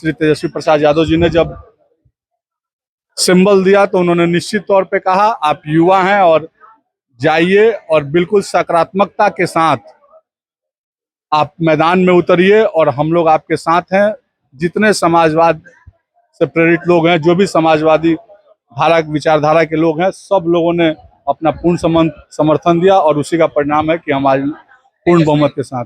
श्री तेजस्वी प्रसाद यादव जी ने जब सिंबल दिया तो उन्होंने निश्चित तौर पे कहा आप युवा हैं और जाइए और बिल्कुल सकारात्मकता के साथ आप मैदान में उतरिए और हम लोग आपके साथ हैं। जितने समाजवाद से प्रेरित लोग हैं, जो भी समाजवादी विचारधारा के लोग हैं, सब लोगों ने अपना पूर्ण समर्थन दिया और उसी का परिणाम है कि हम आज पूर्ण बहुमत के साथ।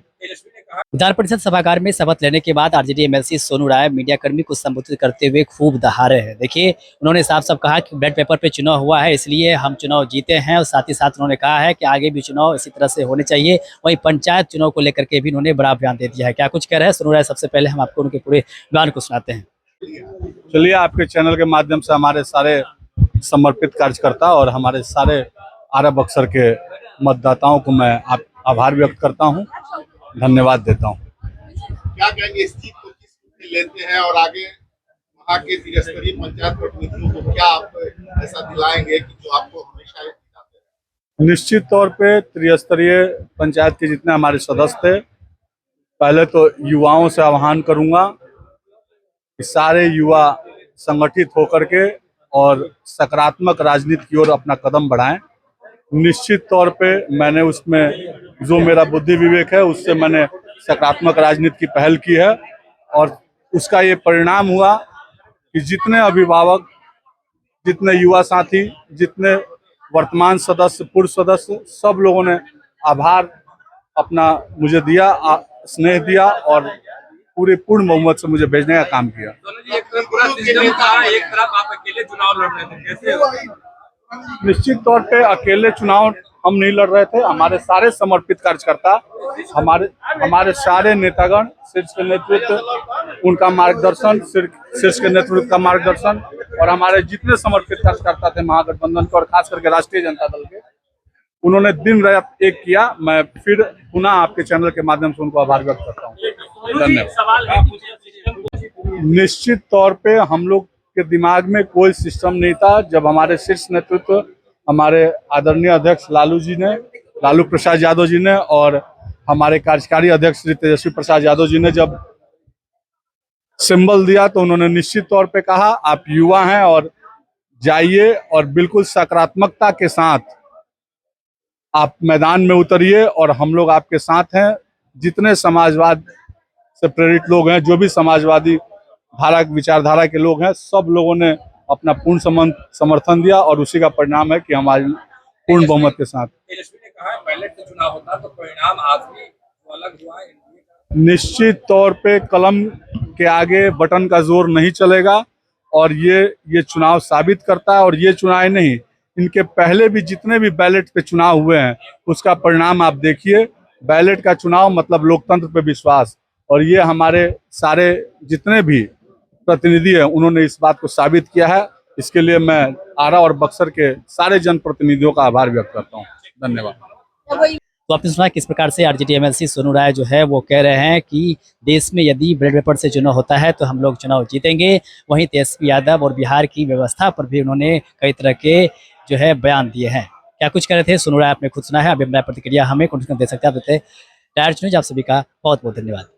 विधान परिषद सभागार में शपथ लेने के बाद आरजेडी एमएलसी सोनू राय मीडियाकर्मी को संबोधित करते हुए खूब दहाड़े हैं। देखिए, उन्होंने साफ साफ कहा कि बैलेट पेपर पे चुनाव हुआ है, इसलिए हम चुनाव जीते हैं और साथ ही साथ उन्होंने कहा है कि आगे भी चुनाव इसी तरह से होने चाहिए। वहीं पंचायत चुनाव को लेकर के भी उन्होंने बड़ा बयान दे दिया है। क्या कुछ कह रहे हैं सोनू राय, सबसे पहले हम आपको उनके पूरे बयान को सुनाते हैं। चलिए, आपके चैनल के माध्यम से हमारे सारे समर्पित कार्यकर्ता और हमारे सारे आरा बक्सर के मतदाताओं को मैं आभार व्यक्त करता हूं, धन्यवाद देता हूं। क्या कहेंगे इस चीज को किस लेते हैं और आगे वहाँ के त्रिस्तरीय पंचायत प्रतिनिधियों को क्या आप ऐसा दिलाएंगे कि जो आपको हमेशा दिलाते हैं? निश्चित तौर पे त्रिस्तरीय पंचायत के जितने हमारे सदस्य थे, पहले तो युवाओं से आह्वान करूंगा कि सारे युवा संगठित होकर के और सकारात्मक राजनीति की ओर अपना कदम बढ़ाएं। निश्चित तौर पे मैंने उसमें जो मेरा बुद्धि विवेक है उससे मैंने सकारात्मक राजनीति की पहल की है और उसका ये परिणाम हुआ कि जितने अभिभावक, जितने युवा साथी, जितने वर्तमान सदस्य, पूर्व सदस्य, सब लोगों ने आभार अपना मुझे दिया, स्नेह दिया और पूरे पूर्ण बहुमत से मुझे भेजने का काम किया। एक तरफ आप अकेले चुनाव लड़ रहे थे, कैसे? निश्चित तौर पे अकेले चुनाव हम नहीं लड़ रहे थे। हमारे सारे समर्पित कार्यकर्ता, हमारे सारे नेतागण, शीर्ष के नेतृत्व, उनका मार्गदर्शन, शीर्ष के नेतृत्व का मार्गदर्शन और हमारे जितने समर्पित कार्यकर्ता थे महागठबंधन के और खास करके राष्ट्रीय जनता दल के, उन्होंने दिन रात एक किया। मैं फिर पुनः आपके चैनल के माध्यम से उनको आभार व्यक्त करता हूँ। धन्यवाद। निश्चित तौर पे हम लोग के दिमाग में कोई सिस्टम नहीं था। जब हमारे शीर्ष नेतृत्व, हमारे आदरणीय अध्यक्ष लालू प्रसाद यादव जी ने और हमारे कार्यकारी अध्यक्ष श्री तेजस्वी प्रसाद यादव जी ने जब सिंबल दिया तो उन्होंने निश्चित तौर पे कहा आप युवा हैं और जाइए और बिल्कुल सकारात्मकता के साथ आप मैदान में उतरिए और हम लोग आपके साथ हैं। जितने समाजवाद से प्रेरित लोग हैं, जो भी समाजवादी विचारधारा के लोग हैं, सब लोगों ने अपना पूर्ण समर्थन दिया और उसी का परिणाम है कि हम आज पूर्ण बहुमत के साथ। तेजस्वी ने कहा बैलेट से चुनाव होता तो परिणाम आज भी अलग हुआ है। निश्चित तौर पे कलम के आगे बटन का जोर नहीं चलेगा और ये चुनाव साबित करता है। और ये चुनाव नहीं, इनके पहले भी जितने भी बैलेट पे चुनाव हुए हैं उसका परिणाम आप देखिए। बैलेट का चुनाव मतलब लोकतंत्र पे विश्वास, और ये हमारे सारे जितने भी प्रतिनिधि हैं उन्होंने इस बात को साबित किया है। इसके लिए मैं आरा और बक्सर के सारे जनप्रतिनिधियों का आभार व्यक्त करता हूँ। धन्यवाद। तो आपने सुना किस प्रकार से आरजेडी एमएलसी सोनू राय जो है वो कह रहे हैं कि देश में यदि बैलेट पेपर से चुनाव होता है तो हम लोग चुनाव जीतेंगे। वहीं तेजस्वी यादव और बिहार की व्यवस्था पर भी उन्होंने कई तरह के जो है बयान दिए हैं। क्या कुछ कह रहे थे सोनू राय, आपने खुद सुना है। अभी अपना प्रतिक्रिया हमें दे सकते हैं। आप देते टायर न्यूज, आप सभी का बहुत बहुत धन्यवाद।